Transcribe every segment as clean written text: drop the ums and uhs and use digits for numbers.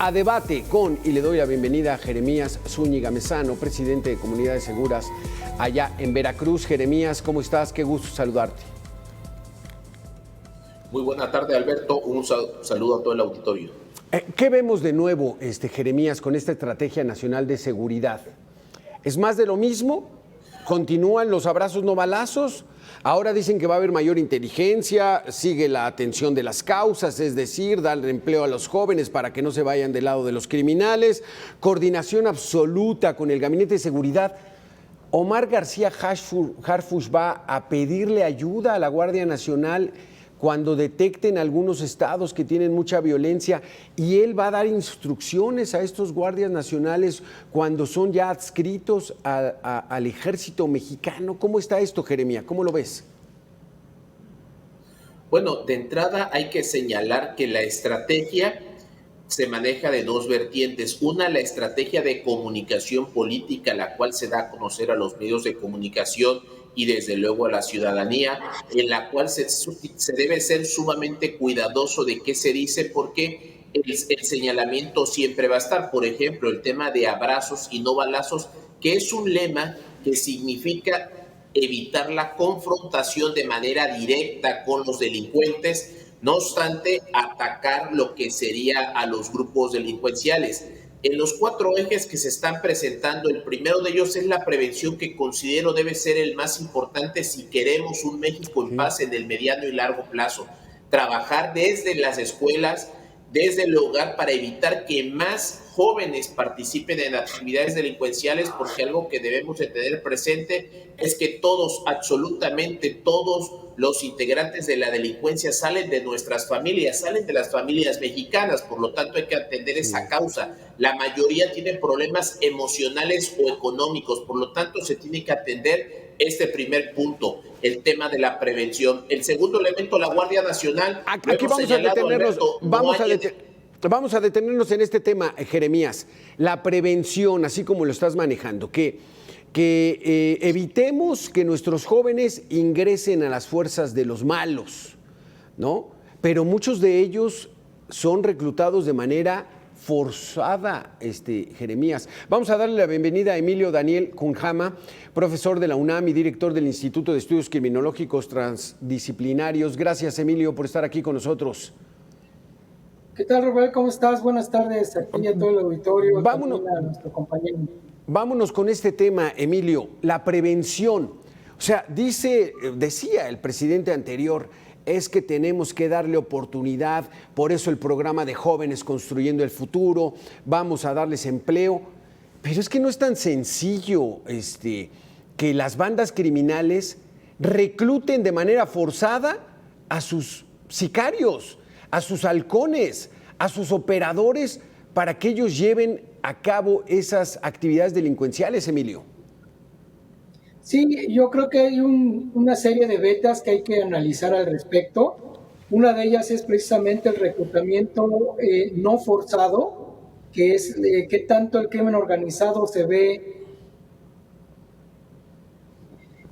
a debate con, y le doy la bienvenida a Jeremías Zúñiga Mezano, presidente de Comunidades Seguras allá en Veracruz. Jeremías, ¿cómo estás? Qué gusto saludarte. Muy buena tarde, Alberto. Un saludo a todo el auditorio. ¿Qué vemos de nuevo, Jeremías, con esta Estrategia Nacional de Seguridad? ¿Es más de lo mismo? ¿Continúan los abrazos no balazos? Ahora dicen que va a haber mayor inteligencia, sigue la atención de las causas, es decir, darle empleo a los jóvenes para que no se vayan del lado de los criminales, coordinación absoluta con el Gabinete de Seguridad. Omar García Harfuch va a pedirle ayuda a la Guardia Nacional cuando detecten algunos estados que tienen mucha violencia, y él va a dar instrucciones a estos guardias nacionales cuando son ya adscritos al ejército mexicano. ¿Cómo está esto, Jeremías? ¿Cómo lo ves? Bueno, de entrada hay que señalar que la estrategia se maneja de dos vertientes. Una, la estrategia de comunicación política, la cual se da a conocer a los medios de comunicación y desde luego a la ciudadanía, en la cual se debe ser sumamente cuidadoso de qué se dice, porque el señalamiento siempre va a estar. Por ejemplo, el tema de abrazos y no balazos, que es un lema que significa evitar la confrontación de manera directa con los delincuentes, no obstante atacar lo que sería a los grupos delincuenciales. En los 4 ejes que se están presentando, el primero de ellos es la prevención, que considero debe ser el más importante si queremos un México en paz en el mediano y largo plazo. Trabajar desde las escuelas, desde el hogar, para evitar que más jóvenes participen en actividades delincuenciales, porque algo que debemos de tener presente es que todos, absolutamente todos los integrantes de la delincuencia salen de nuestras familias, salen de las familias mexicanas, por lo tanto hay que atender esa causa. La mayoría tiene problemas emocionales o económicos, por lo tanto se tiene que atender este primer punto, el tema de la prevención. El segundo elemento, la Guardia Nacional. Aquí vamos a detenernos, vamos a detenernos en este tema, Jeremías. La prevención, así como lo estás manejando, que evitemos que nuestros jóvenes ingresen a las fuerzas de los malos, ¿no? Pero muchos de ellos son reclutados de manera forzada, Jeremías. Vamos a darle la bienvenida a Emilio Daniel Cunjama, profesor de la UNAM y director del Instituto de Estudios Criminológicos Transdisciplinarios. Gracias, Emilio, por estar aquí con nosotros. ¿Qué tal, Robert? ¿Cómo estás? Buenas tardes aquí a todo el auditorio, también a nuestro compañero. Vámonos con este tema, Emilio, la prevención. O sea, decía el presidente anterior, es que tenemos que darle oportunidad, por eso el programa de jóvenes construyendo el futuro, vamos a darles empleo. Pero es que no es tan sencillo que las bandas criminales recluten de manera forzada a sus sicarios, a sus halcones, a sus operadores, para que ellos lleven a cabo esas actividades delincuenciales, Emilio. Sí, yo creo que hay una serie de vetas que hay que analizar al respecto. Una de ellas es precisamente el reclutamiento no forzado, que es qué tanto el crimen organizado se ve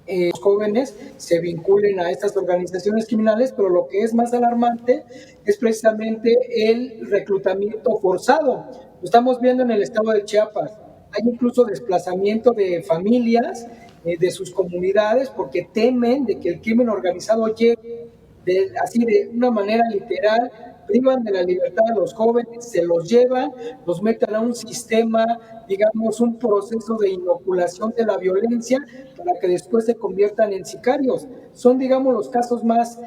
los jóvenes se vinculen a estas organizaciones criminales, pero lo que es más alarmante es precisamente el reclutamiento forzado. Lo estamos viendo en el estado de Chiapas. Hay incluso desplazamiento de familias de sus comunidades porque temen de que el crimen organizado llegue así de una manera literal, privan de la libertad a los jóvenes, se los llevan, los meten a un sistema, digamos, un proceso de inoculación de la violencia para que después se conviertan en sicarios. Son, digamos, los casos más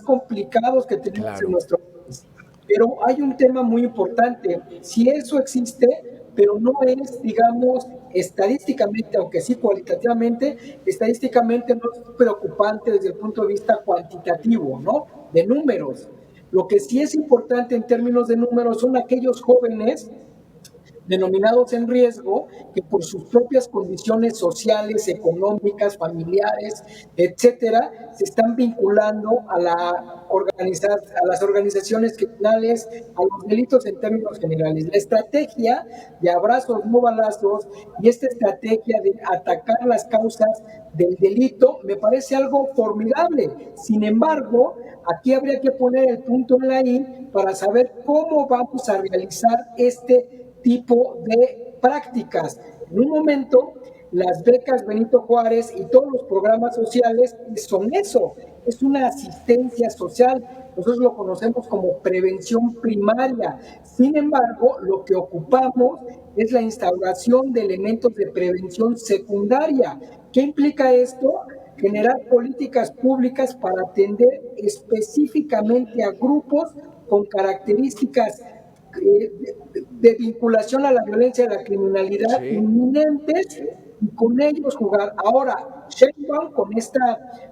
complicados que tenemos en nuestro país. Pero hay un tema muy importante. Si eso existe, pero no es, digamos, estadísticamente, aunque sí cualitativamente, estadísticamente no es preocupante desde el punto de vista cuantitativo, ¿no? De números. Lo que sí es importante en términos de números son aquellos jóvenes denominados en riesgo, que por sus propias condiciones sociales, económicas, familiares, etcétera, se están vinculando a las organizaciones criminales, a los delitos en términos generales. La estrategia de abrazos no balazos y esta estrategia de atacar las causas del delito me parece algo formidable. Sin embargo, aquí habría que poner el punto en la I para saber cómo vamos a realizar este tipo de prácticas. En un momento, las becas Benito Juárez y todos los programas sociales son eso, es una asistencia social. Nosotros lo conocemos como prevención primaria. Sin embargo, lo que ocupamos es la instauración de elementos de prevención secundaria. ¿Qué implica esto? Generar políticas públicas para atender específicamente a grupos con características de vinculación a la violencia y a la criminalidad inminentes y con ellos jugar. Ahora, Sheinbaum, con este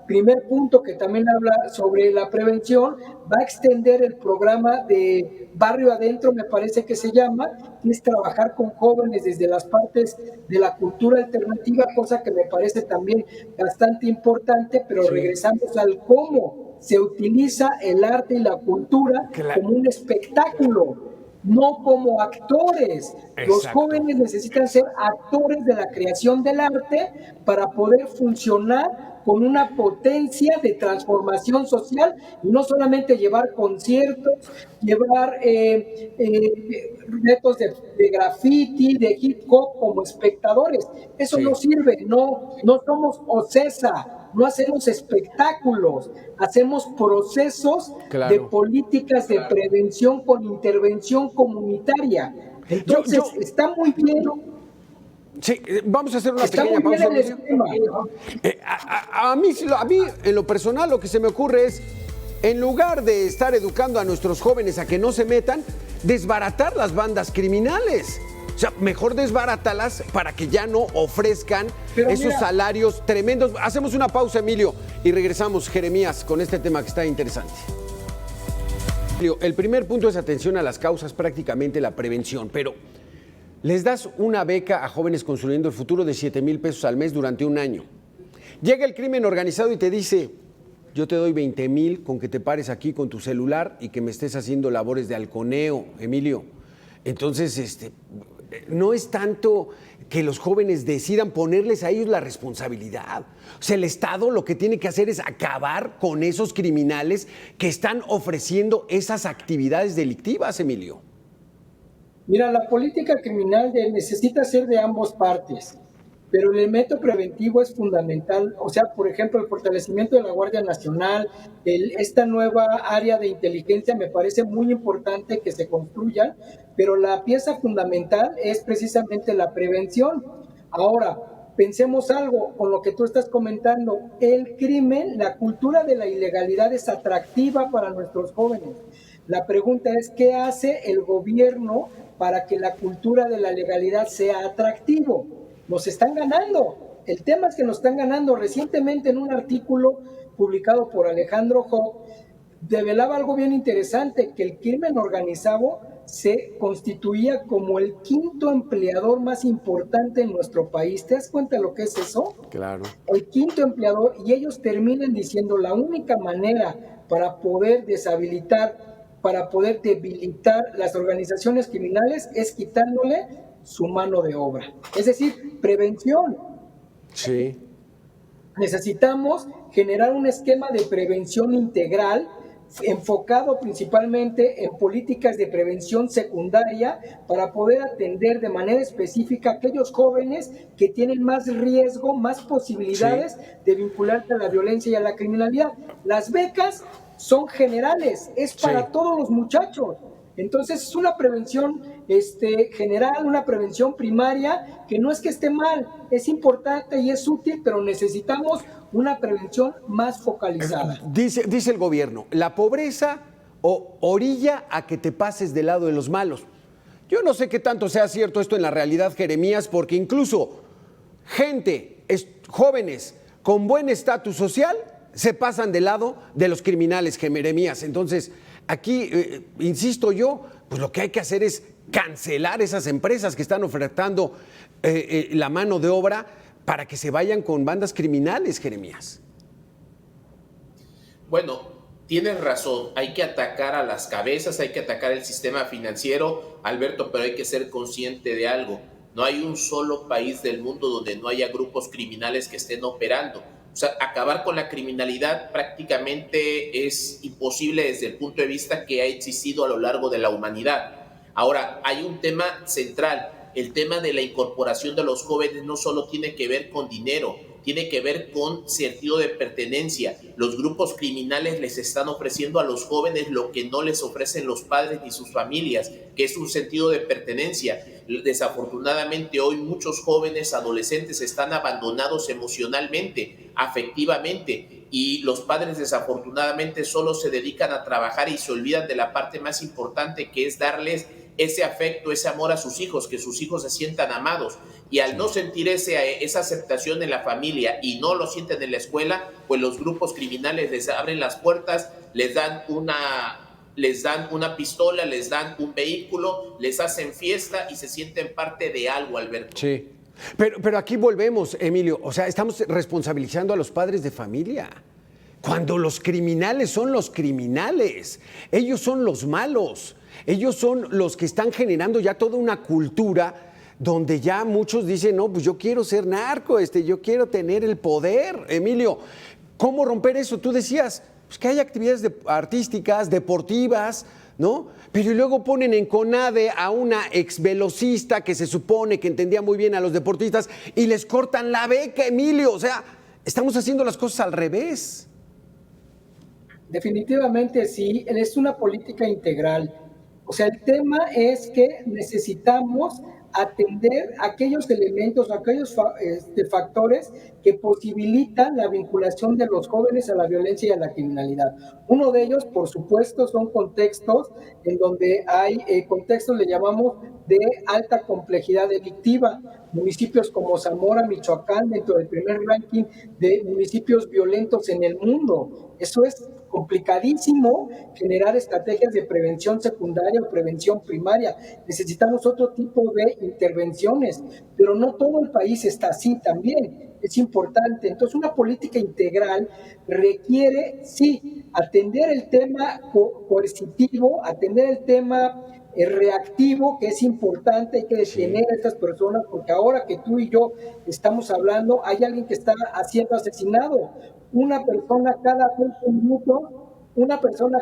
primer punto que también habla sobre la prevención, va a extender el programa de Barrio Adentro, me parece que se llama, que es trabajar con jóvenes desde las partes de la cultura alternativa, cosa que me parece también bastante importante, pero regresamos al cómo se utiliza el arte y la cultura como un espectáculo, no como actores. Exacto. Los jóvenes necesitan ser actores de la creación del arte para poder funcionar con una potencia de transformación social y no solamente llevar conciertos, llevar retos de graffiti, de hip hop como espectadores. Eso no sirve, no somos OCESA, no hacemos espectáculos, hacemos procesos de políticas de prevención con intervención comunitaria. Entonces, está muy bien. Sí, vamos a hacer una pequeña pausa. A mí, en lo personal, lo que se me ocurre es, en lugar de estar educando a nuestros jóvenes a que no se metan, desbaratar las bandas criminales. O sea, mejor desbarátalas para que ya no ofrezcan esos salarios tremendos. Hacemos una pausa, Emilio, y regresamos, Jeremías, con este tema que está interesante. El primer punto es atención a las causas, prácticamente la prevención, pero les das una beca a Jóvenes Construyendo el Futuro de 7,000 pesos al mes durante un año. Llega el crimen organizado y te dice, yo te doy 20,000 con que te pares aquí con tu celular y que me estés haciendo labores de halconeo, Emilio. Entonces, no es tanto que los jóvenes decidan ponerles a ellos la responsabilidad. O sea, el Estado lo que tiene que hacer es acabar con esos criminales que están ofreciendo esas actividades delictivas, Emilio. Mira, la política criminal necesita ser de ambas partes, pero el elemento preventivo es fundamental. O sea, por ejemplo, el fortalecimiento de la Guardia Nacional, esta nueva área de inteligencia me parece muy importante que se construyan, pero la pieza fundamental es precisamente la prevención. Ahora, pensemos algo con lo que tú estás comentando. El crimen, la cultura de la ilegalidad es atractiva para nuestros jóvenes. La pregunta es, ¿qué hace el gobierno para que la cultura de la legalidad sea atractivo? Nos están ganando. El tema es que nos están ganando. Recientemente, en un artículo publicado por Alejandro Hock, develaba algo bien interesante, que el crimen organizado se constituía como el quinto empleador más importante en nuestro país. ¿Te das cuenta de lo que es eso? Claro. El quinto empleador, y ellos terminan diciendo la única manera para poder deshabilitar, para poder debilitar las organizaciones criminales es quitándole su mano de obra. Es decir, prevención. Sí. Necesitamos generar un esquema de prevención integral enfocado principalmente en políticas de prevención secundaria para poder atender de manera específica a aquellos jóvenes que tienen más riesgo, más posibilidades de vincularse a la violencia y a la criminalidad. Las becas son generales, es para todos los muchachos. Entonces es una prevención general, una prevención primaria, que no es que esté mal, es importante y es útil, pero necesitamos una prevención más focalizada. Dice el gobierno, la pobreza orilla a que te pases del lado de los malos. Yo no sé qué tanto sea cierto esto en la realidad, Jeremías, porque incluso jóvenes con buen estatus social se pasan del lado de los criminales, Jeremías. Entonces, aquí, insisto yo, pues lo que hay que hacer es cancelar esas empresas que están ofertando la mano de obra para que se vayan con bandas criminales, Jeremías. Bueno, tienes razón, hay que atacar a las cabezas, hay que atacar el sistema financiero, Alberto, pero hay que ser consciente de algo. No hay un solo país del mundo donde no haya grupos criminales que estén operando. O sea, acabar con la criminalidad prácticamente es imposible desde el punto de vista que ha existido a lo largo de la humanidad. Ahora, hay un tema central. El tema de la incorporación de los jóvenes no solo tiene que ver con dinero, tiene que ver con sentido de pertenencia. Los grupos criminales les están ofreciendo a los jóvenes lo que no les ofrecen los padres ni sus familias, que es un sentido de pertenencia. Desafortunadamente hoy muchos jóvenes adolescentes están abandonados emocionalmente, afectivamente, y los padres desafortunadamente solo se dedican a trabajar y se olvidan de la parte más importante, que es darles ese afecto, ese amor a sus hijos, que sus hijos se sientan amados. Y al no sentir esa aceptación en la familia y no lo sienten en la escuela, pues los grupos criminales les abren las puertas, les dan una pistola, les dan un vehículo, les hacen fiesta y se sienten parte de algo, Alberto. Sí, pero aquí volvemos, Emilio, o sea, estamos responsabilizando a los padres de familia. Cuando los criminales son los criminales, ellos son los malos, ellos son los que están generando ya toda una cultura donde ya muchos dicen, no, pues yo quiero ser narco, yo quiero tener el poder. Emilio, ¿cómo romper eso? Tú decías, pues que hay actividades artísticas, deportivas, ¿no? Pero luego ponen en CONADE a una exvelocista que se supone que entendía muy bien a los deportistas y les cortan la beca, Emilio. O sea, estamos haciendo las cosas al revés. Definitivamente sí, es una política integral. O sea, el tema es que necesitamos atender aquellos elementos, aquellos factores que posibilitan la vinculación de los jóvenes a la violencia y a la criminalidad. Uno de ellos, por supuesto, son contextos en donde hay contextos, le llamamos, de alta complejidad delictiva. Municipios como Zamora, Michoacán, dentro del primer ranking de municipios violentos en el mundo. Eso es complicadísimo, generar estrategias de prevención secundaria o prevención primaria. Necesitamos otro tipo de intervenciones, pero no todo el país está así también. Es importante. Entonces, una política integral requiere, sí, atender el tema coercitivo, atender el tema reactivo, que es importante, hay que detener a estas personas, porque ahora que tú y yo estamos hablando, hay alguien que está siendo asesinado. Una persona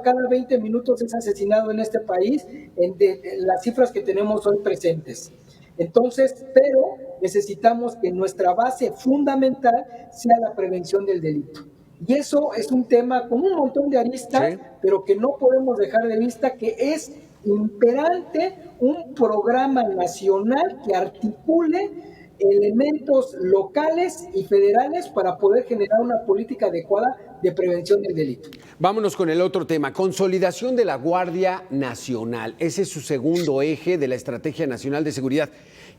cada 20 minutos es asesinado en este país, en las cifras que tenemos hoy presentes. Entonces, pero necesitamos que nuestra base fundamental sea la prevención del delito. Y eso es un tema con un montón de aristas, sí, pero que no podemos dejar de vista que es imperante un programa nacional que articule elementos locales y federales para poder generar una política adecuada de prevención del delito. Vámonos con el otro tema, consolidación de la Guardia Nacional. Ese es su segundo eje de la Estrategia Nacional de Seguridad.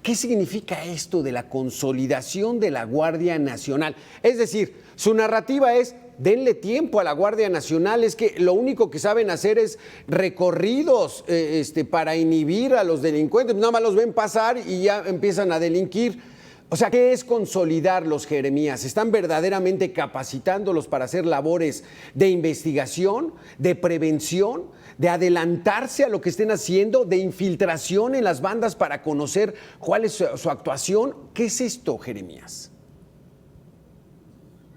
¿Qué significa esto de la consolidación de la Guardia Nacional? Es decir, su narrativa es: denle tiempo a la Guardia Nacional, es que lo único que saben hacer es recorridos para inhibir a los delincuentes, nada más los ven pasar y ya empiezan a delinquir. O sea, ¿qué es consolidarlos, Jeremías? ¿Están verdaderamente capacitándolos para hacer labores de investigación, de prevención, de adelantarse a lo que estén haciendo, de infiltración en las bandas para conocer cuál es su actuación? ¿Qué es esto, Jeremías?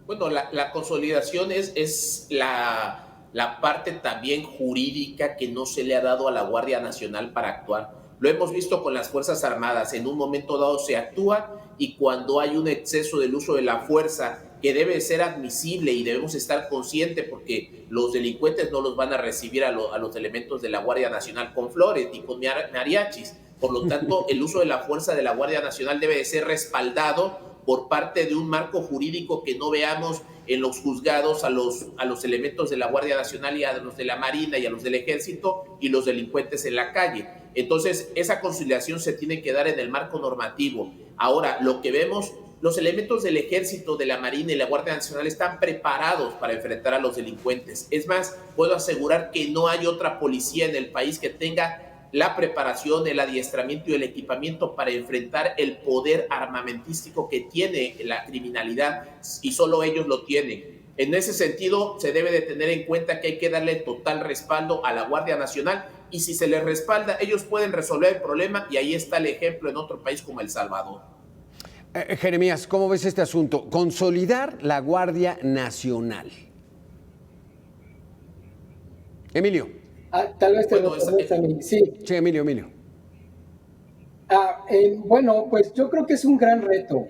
Bueno, la consolidación es la parte también jurídica que no se le ha dado a la Guardia Nacional para actuar. Lo hemos visto con las Fuerzas Armadas. En un momento dado se actúa y cuando hay un exceso del uso de la fuerza que debe ser admisible y debemos estar conscientes, porque los delincuentes no los van a recibir a los elementos de la Guardia Nacional con flores ni con mariachis. Por lo tanto, el uso de la fuerza de la Guardia Nacional debe de ser respaldado por parte de un marco jurídico, que no veamos en los juzgados a los elementos de la Guardia Nacional y a los de la Marina y a los del Ejército y los delincuentes en la calle. Entonces, esa conciliación se tiene que dar en el marco normativo. Ahora, lo que vemos, los elementos del Ejército, de la Marina y la Guardia Nacional están preparados para enfrentar a los delincuentes. Es más, puedo asegurar que no hay otra policía en el país que tenga la preparación, el adiestramiento y el equipamiento para enfrentar el poder armamentístico que tiene la criminalidad, y solo ellos lo tienen. En ese sentido, se debe de tener en cuenta que hay que darle total respaldo a la Guardia Nacional, y si se les respalda, ellos pueden resolver el problema, y ahí está el ejemplo en otro país como El Salvador. Jeremías, ¿cómo ves este asunto? Consolidar la Guardia Nacional. Emilio. Tal vez te lo preguntes a mí. Sí. Sí, Emilio. Bueno, pues yo creo que es un gran reto,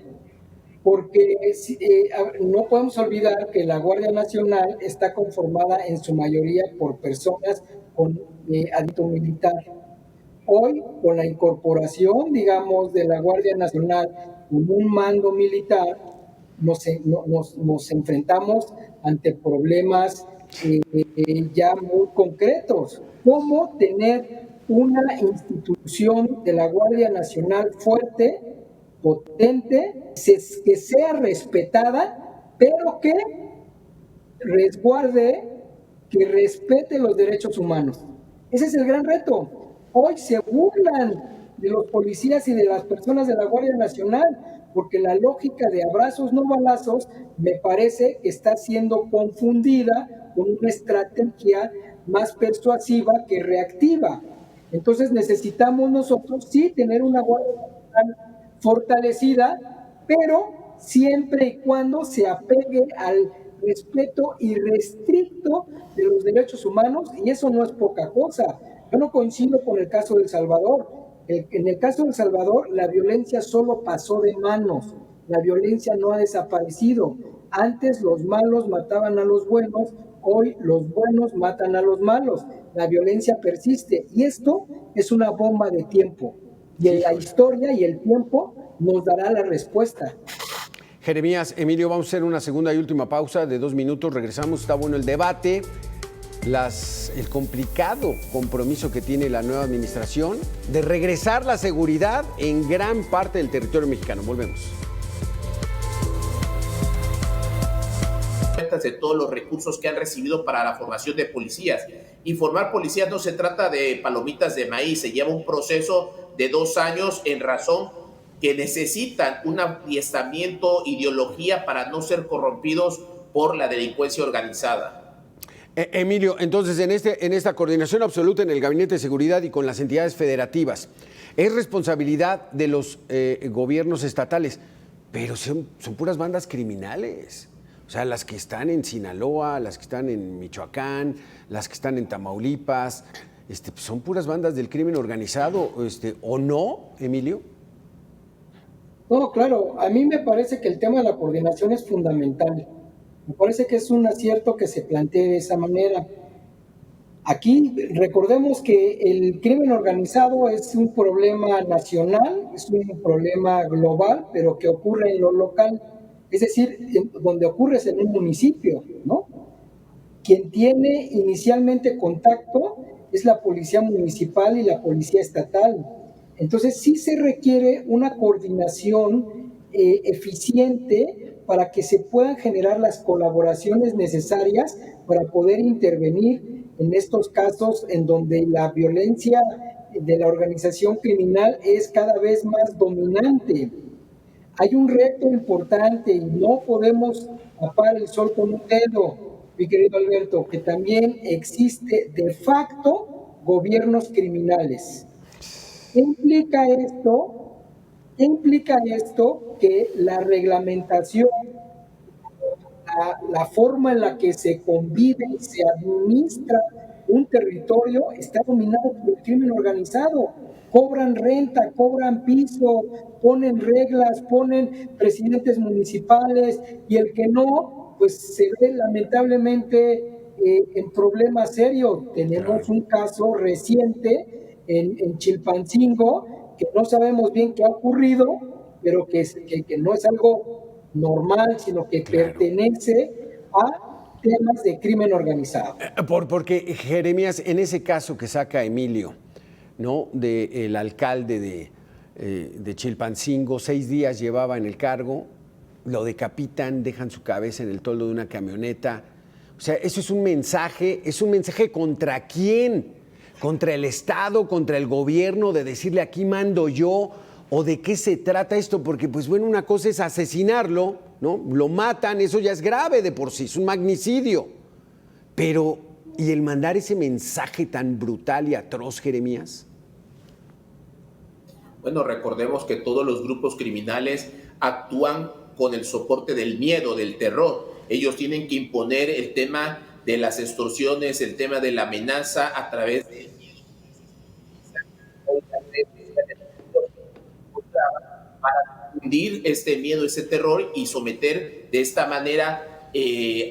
porque no podemos olvidar que la Guardia Nacional está conformada en su mayoría por personas con adito militar. Hoy, con la incorporación, digamos, de la Guardia Nacional con un mando militar, nos enfrentamos ante problemas ya muy concretos. ¿Cómo tener una institución de la Guardia Nacional fuerte, potente, que sea respetada, pero que resguarde, que respete los derechos humanos? Ese es el gran reto. Hoy se burlan de los policías y de las personas de la Guardia Nacional, porque la lógica de abrazos no balazos me parece que está siendo confundida con una estrategia más persuasiva que reactiva. Entonces necesitamos nosotros sí tener una Guardia Nacional fortalecida, pero siempre y cuando se apegue al respeto irrestricto de los derechos humanos, y eso no es poca cosa. Yo no coincido con el caso de El Salvador. En el caso de El Salvador, la violencia solo pasó de manos, la violencia no ha desaparecido. Antes los malos mataban a los buenos, hoy los buenos matan a los malos. La violencia persiste, y esto es una bomba de tiempo. Y la historia y el tiempo nos dará la respuesta. Jeremías, Emilio, vamos a hacer una segunda y última pausa de 2 minutos. Regresamos, está bueno el debate, el complicado compromiso que tiene la nueva administración de regresar la seguridad en gran parte del territorio mexicano. Volvemos. De todos los recursos que han recibido para la formación de policías. Y formar policías no se trata de palomitas de maíz, se lleva un proceso de 2 años en razón que necesitan un adiestramiento, ideología para no ser corrompidos por la delincuencia organizada. Emilio, entonces en esta coordinación absoluta en el Gabinete de Seguridad y con las entidades federativas, es responsabilidad de los gobiernos estatales, pero son puras bandas criminales. O sea, las que están en Sinaloa, las que están en Michoacán, las que están en Tamaulipas, son puras bandas del crimen organizado, ¿o no, Emilio? No, claro, a mí me parece que el tema de la coordinación es fundamental. Me parece que es un acierto que se plantee de esa manera. Aquí recordemos que el crimen organizado es un problema nacional, es un problema global, pero que ocurre en lo local. Es decir, donde ocurre es en un municipio, ¿no? Quien tiene inicialmente contacto es la policía municipal y la policía estatal. Entonces sí se requiere una coordinación eficiente para que se puedan generar las colaboraciones necesarias para poder intervenir en estos casos en donde la violencia de la organización criminal es cada vez más dominante. Hay un reto importante y no podemos tapar el sol con un dedo, mi querido Alberto, que también existe de facto gobiernos criminales. ¿Qué implica esto? ¿Qué implica esto? Que la reglamentación, la forma en la que se convive y se administra un territorio está dominado por el crimen organizado. Cobran renta, cobran piso, ponen reglas, ponen presidentes municipales, y el que no, pues se ve lamentablemente en problemas serios. Tenemos un caso reciente en Chilpancingo, que no sabemos bien qué ha ocurrido, pero que no es algo normal, sino que pertenece a temas de crimen organizado. Porque, Jeremías, en ese caso que saca Emilio, ¿no?, del alcalde de Chilpancingo, 6 días llevaba en el cargo, lo decapitan, dejan su cabeza en el toldo de una camioneta. O sea, eso es un mensaje ¿contra quién? contra el Estado, contra el gobierno, de decirle aquí mando yo, o de qué se trata esto, porque pues bueno, una cosa es asesinarlo, ¿no? Lo matan, eso ya es grave de por sí, es un magnicidio. Pero, ¿y el mandar ese mensaje tan brutal y atroz, Jeremías? Bueno, recordemos que todos los grupos criminales actúan con el soporte del miedo, del terror. Ellos tienen que imponer el tema de las extorsiones, el tema de la amenaza a través de para difundir este miedo, ese terror y someter de esta manera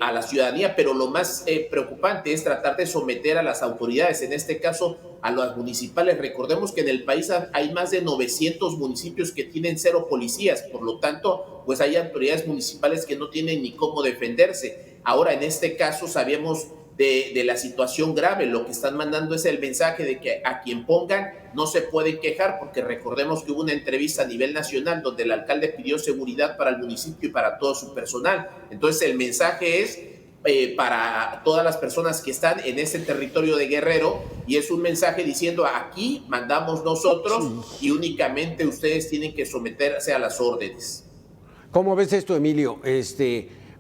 a la ciudadanía, pero lo más preocupante es tratar de someter a las autoridades, en este caso a las municipales. Recordemos que en el país hay más de 900 municipios que tienen 0 policías, por lo tanto, pues hay autoridades municipales que no tienen ni cómo defenderse. Ahora, en este caso, sabemos de la situación grave. Lo que están mandando es el mensaje de que a quien pongan no se pueden quejar, porque recordemos que hubo una entrevista a nivel nacional donde el alcalde pidió seguridad para el municipio y para todo su personal. Entonces el mensaje es para todas las personas que están en ese territorio de Guerrero, y es un mensaje diciendo aquí mandamos nosotros y únicamente ustedes tienen que someterse a las órdenes. ¿Cómo ves esto, Emilio?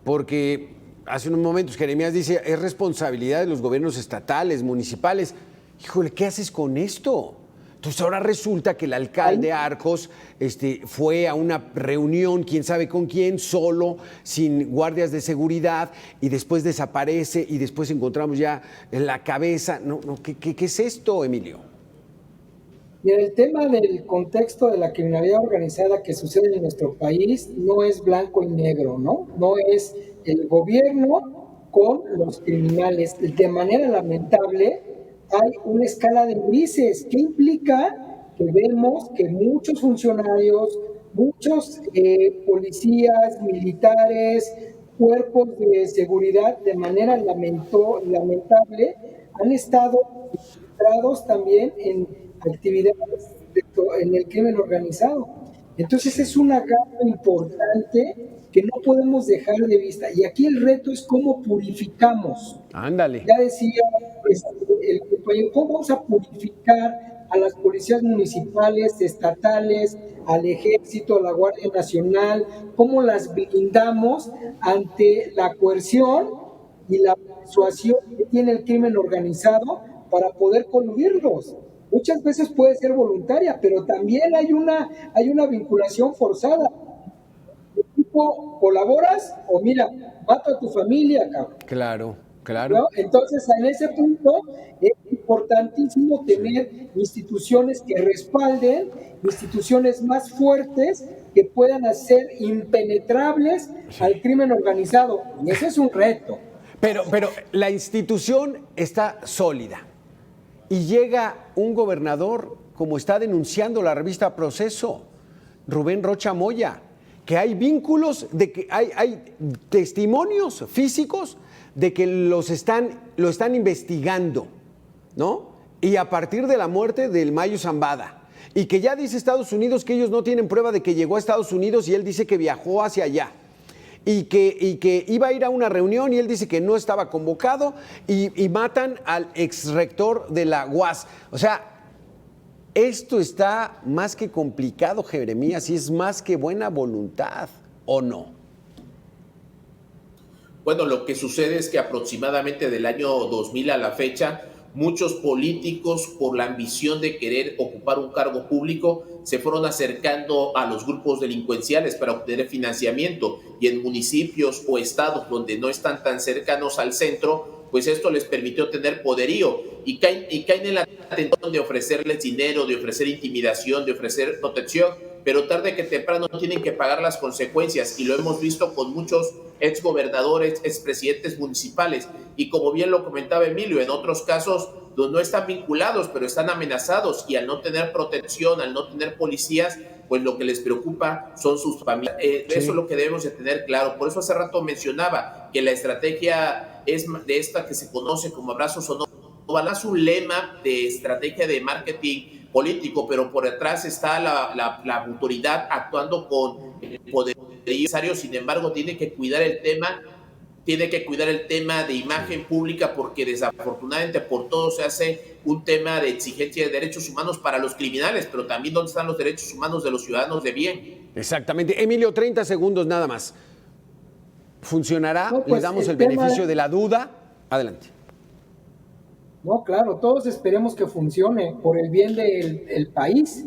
Porque hace unos momentos Jeremías dice, es responsabilidad de los gobiernos estatales, municipales. Híjole, ¿qué haces con esto? Entonces ahora resulta que el alcalde Arcos fue a una reunión, quién sabe con quién, solo, sin guardias de seguridad, y después desaparece y después encontramos ya en la cabeza. ¿Qué es esto, Emilio? Mira, el tema del contexto de la criminalidad organizada que sucede en nuestro país no es blanco y negro, ¿no? No es el gobierno con los criminales. De manera lamentable, hay una escala de grises que implica que vemos que muchos funcionarios, muchos policías, militares, cuerpos de seguridad, de manera lamentable, han estado infiltrados también en actividades en el crimen organizado. Entonces es una gama importante que no podemos dejar de vista. Y aquí el reto es cómo purificamos. Ándale. Ya decía el compañero, ¿cómo vamos a purificar a las policías municipales, estatales, al ejército, a la Guardia Nacional? ¿Cómo las blindamos ante la coerción y la persuasión que tiene el crimen organizado para poder coludirlos? Muchas veces puede ser voluntaria, pero también hay una vinculación forzada. Tipo, ¿colaboras? O mira, mato a tu familia, cabrón. Claro. ¿No? Entonces, en ese punto es importantísimo tener instituciones que respalden, instituciones más fuertes que puedan hacer impenetrables al crimen organizado. Y ese es un reto. Pero la institución está sólida. Y llega un gobernador, como está denunciando la revista Proceso, Rubén Rocha Moya, que hay vínculos, de que hay testimonios físicos de que lo están investigando, ¿no? Y a partir de la muerte del Mayo Zambada. Y que ya dice Estados Unidos que ellos no tienen prueba de que llegó a Estados Unidos y él dice que viajó hacia allá. Y que iba a ir a una reunión y él dice que no estaba convocado y matan al exrector de la UAS. O sea, esto está más que complicado, Jeremías, y es más que buena voluntad, ¿o no? Bueno, lo que sucede es que aproximadamente del año 2000 a la fecha, muchos políticos, por la ambición de querer ocupar un cargo público, se fueron acercando a los grupos delincuenciales para obtener financiamiento, y en municipios o estados donde no están tan cercanos al centro, pues esto les permitió tener poderío y caen en la tentación de ofrecerles dinero, de ofrecer intimidación, de ofrecer protección, pero tarde que temprano tienen que pagar las consecuencias, y lo hemos visto con muchos exgobernadores, expresidentes municipales, y como bien lo comentaba Emilio, en otros casos no están vinculados, pero están amenazados, y al no tener protección, al no tener policías, pues lo que les preocupa son sus familias. Sí. Eso es lo que debemos de tener claro. Por eso hace rato mencionaba que la estrategia es de esta que se conoce como abrazos o no balazos, un lema de estrategia de marketing político, pero por detrás está la autoridad actuando con el poder necesario. Sin embargo, tiene que cuidar el tema tiene que cuidar el tema de imagen pública porque desafortunadamente por todo se hace un tema de exigencia de derechos humanos para los criminales, pero también dónde están los derechos humanos de los ciudadanos de bien. Exactamente. Emilio, 30 segundos nada más. ¿Funcionará? No, pues, ¿Le damos el tema beneficio de la duda? Adelante. No, claro, todos esperemos que funcione por el bien del país,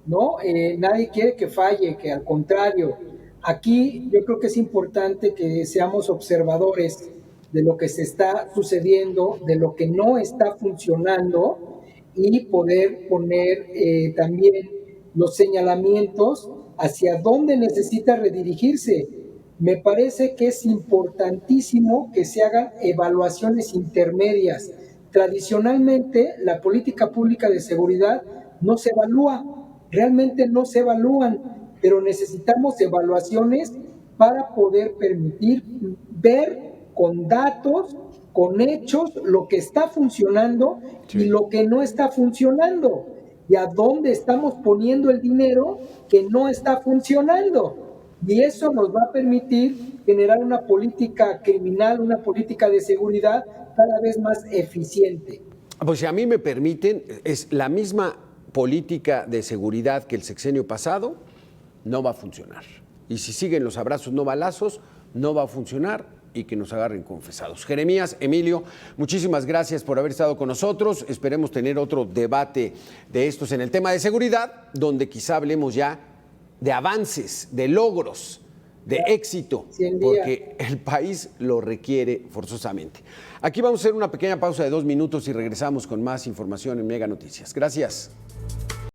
¿no? Nadie quiere que falle, que al contrario. Aquí yo creo que es importante que seamos observadores de lo que se está sucediendo, de lo que no está funcionando y poder poner también los señalamientos hacia dónde necesita redirigirse. Me parece que es importantísimo que se hagan evaluaciones intermedias. Tradicionalmente, la política pública de seguridad no se evalúa, realmente no se evalúan, pero necesitamos evaluaciones para poder permitir ver con datos, con hechos, lo que está funcionando y lo que no está funcionando, y a dónde estamos poniendo el dinero que no está funcionando. Y eso nos va a permitir generar una política criminal, una política de seguridad cada vez más eficiente. Pues si a mí me permiten, es la misma política de seguridad que el sexenio pasado, no va a funcionar. Y si siguen los abrazos no balazos, no va a funcionar y que nos agarren confesados. Jeremías, Emilio, muchísimas gracias por haber estado con nosotros. Esperemos tener otro debate de estos en el tema de seguridad, donde quizá hablemos ya de avances, de logros, de éxito, porque el país lo requiere forzosamente. Aquí vamos a hacer una pequeña pausa de 2 minutos y regresamos con más información en Mega Noticias. Gracias.